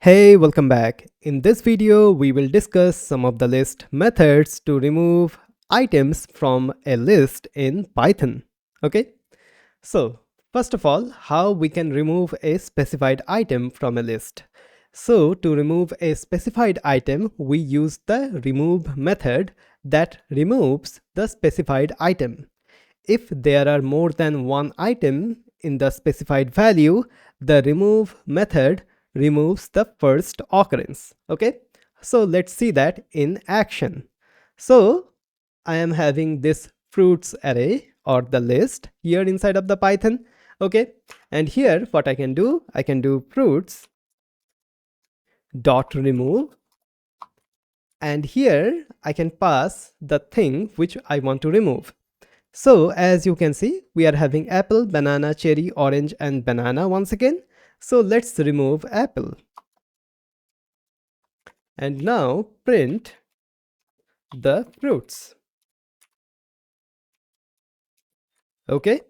Hey, welcome back. In this video, we will discuss some of the list methods to remove items from a list in Python. Okay, so first of all, how we can remove a specified item from a list. So to remove a specified item, we use the remove method that removes the specified item. If there are more than one item in the specified value, the remove method removes the first occurrence. Okay, so let's see that in action. So I am having this fruits array or the list here inside of the Python. Okay, and here what I can do fruits dot remove, and here I can pass the thing which I want to remove. So as you can see, we are having apple, banana, cherry, orange, and banana once again. So let's remove apple. And now print the fruits. Okay,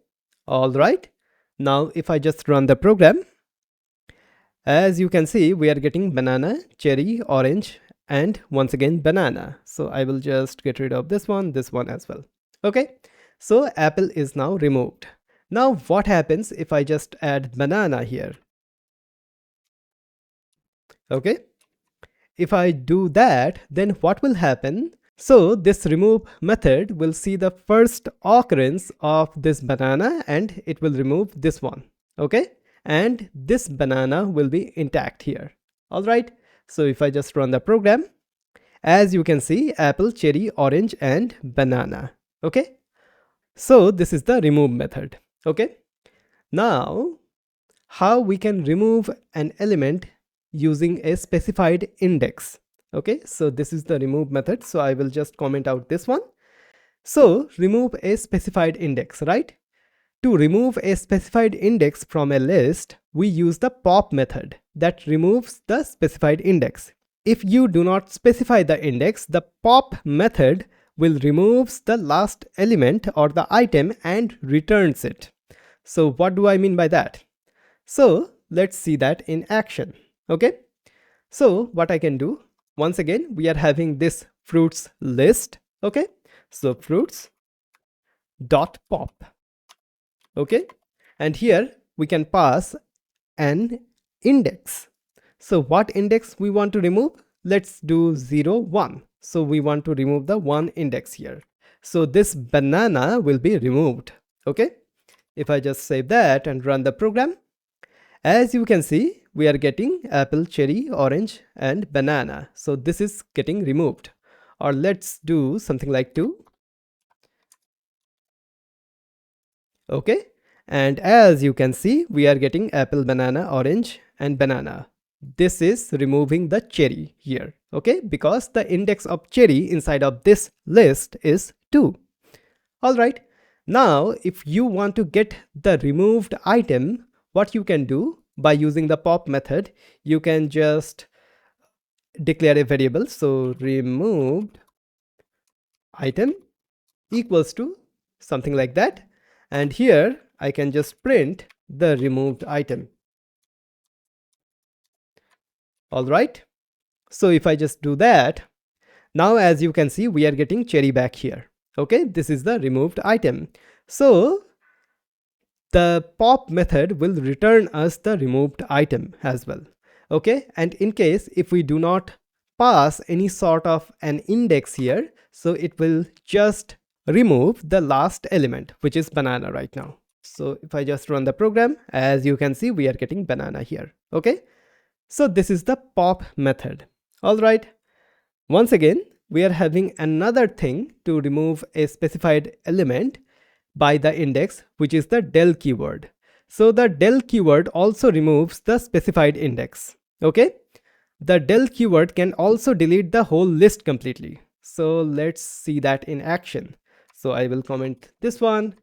all right. Now if I just run the program, as you can see, we are getting banana, cherry, orange, and once again banana. So I will just get rid of this one as well. Okay, so apple is now removed. Now what happens if I just add banana here? Okay, if I do that, then what will happen? So this remove method will see the first occurrence of this banana and it will remove this one. Okay, and this banana will be intact here. All right, so if I just run the program, as you can see, apple, cherry, orange, and banana. Okay, so this is the remove method. Okay, now how we can remove an element using a specified index. Okay, so this is the remove method. So I will just comment out this one. So remove a specified index, right? To remove a specified index from a list, we use the pop method that removes the specified index. If you do not specify the index, the pop method will remove the last element or the item and returns it. So what do I mean by that? So let's see that in action. Okay, so what I can do, once again, we are having this fruits list. Okay, so fruits dot pop. Okay, and here we can pass an index. So what index we want to remove? Let's do 0, 1. So we want to remove the 1 index here. So this banana will be removed. Okay, if I just save that and run the program, as you can see, we are getting apple, cherry, orange, and banana. So this is getting removed. Or let's do something like 2. Okay, and as you can see, we are getting apple, banana, orange, and banana. This is removing the cherry here. Okay, because the index of cherry inside of this list is 2. All right, now if you want to get the removed item, what you can do by using the pop method, you can just declare a variable. So removed item equals to something like that, and here I can just print the removed item. All right, so if I just do that, now as you can see, we are getting cherry back here. Okay, this is the removed item. So the pop method will return us the removed item as well. Okay, and in case if we do not pass any sort of an index here, so it will just remove the last element, which is banana right now. So if I just run the program, as you can see, we are getting banana here. Okay, so this is the pop method. All right, once again, we are having another thing to remove a specified element by the index, which is the del keyword. So the del keyword also removes the specified index. Okay, the del keyword can also delete the whole list completely. So let's see that in action. So I will comment this one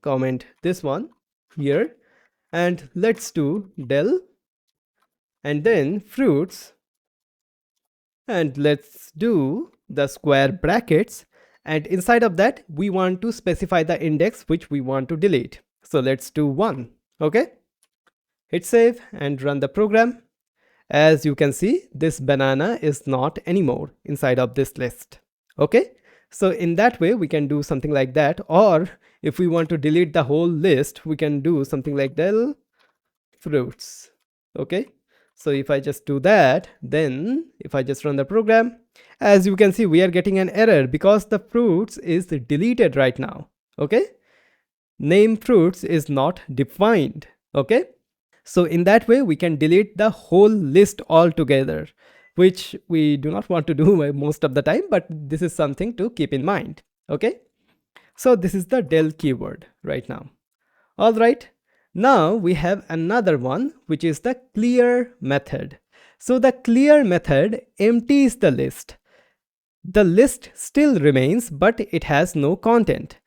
here, and let's do del and then fruits, and let's do the square brackets, and inside of that we want to specify the index which we want to delete. So let's do 1. Okay, hit save and run the program. As you can see, this banana is not anymore inside of this list. Okay, so in that way we can do something like that. Or if we want to delete the whole list, we can do something like del fruits. Okay, so if I just do that, then if I just run the program, as you can see, we are getting an error because the fruits is deleted right now. Okay, name fruits is not defined. Okay, so in that way we can delete the whole list altogether, which we do not want to do most of the time, but this is something to keep in mind. Okay, so this is the del keyword right now. All right, now we have another one, which is the clear method. So the clear method empties the list. The list still remains, but it has no content.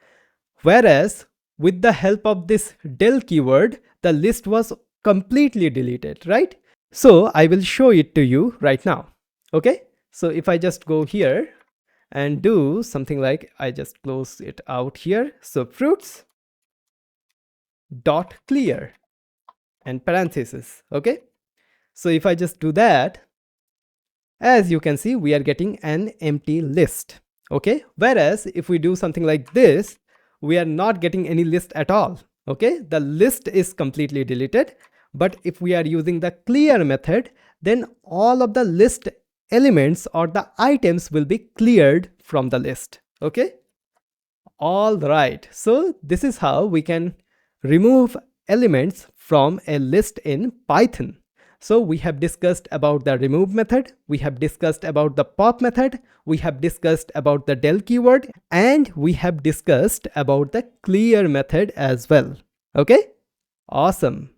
Whereas with the help of this del keyword, the list was completely deleted, right? So I will show it to you right now. Okay, so if I just go here and do something like, I just close it out here. So fruits dot clear and parenthesis. Okay, so if I just do that, as you can see, we are getting an empty list. Okay, whereas if we do something like this, we are not getting any list at all. Okay, the list is completely deleted. But if we are using the clear method, then all of the list elements or the items will be cleared from the list. Okay, all right, so this is how we can remove elements from a list in Python. So we have discussed about the remove method, we have discussed about the pop method, we have discussed about the del keyword, and we have discussed about the clear method as well. Okay, awesome.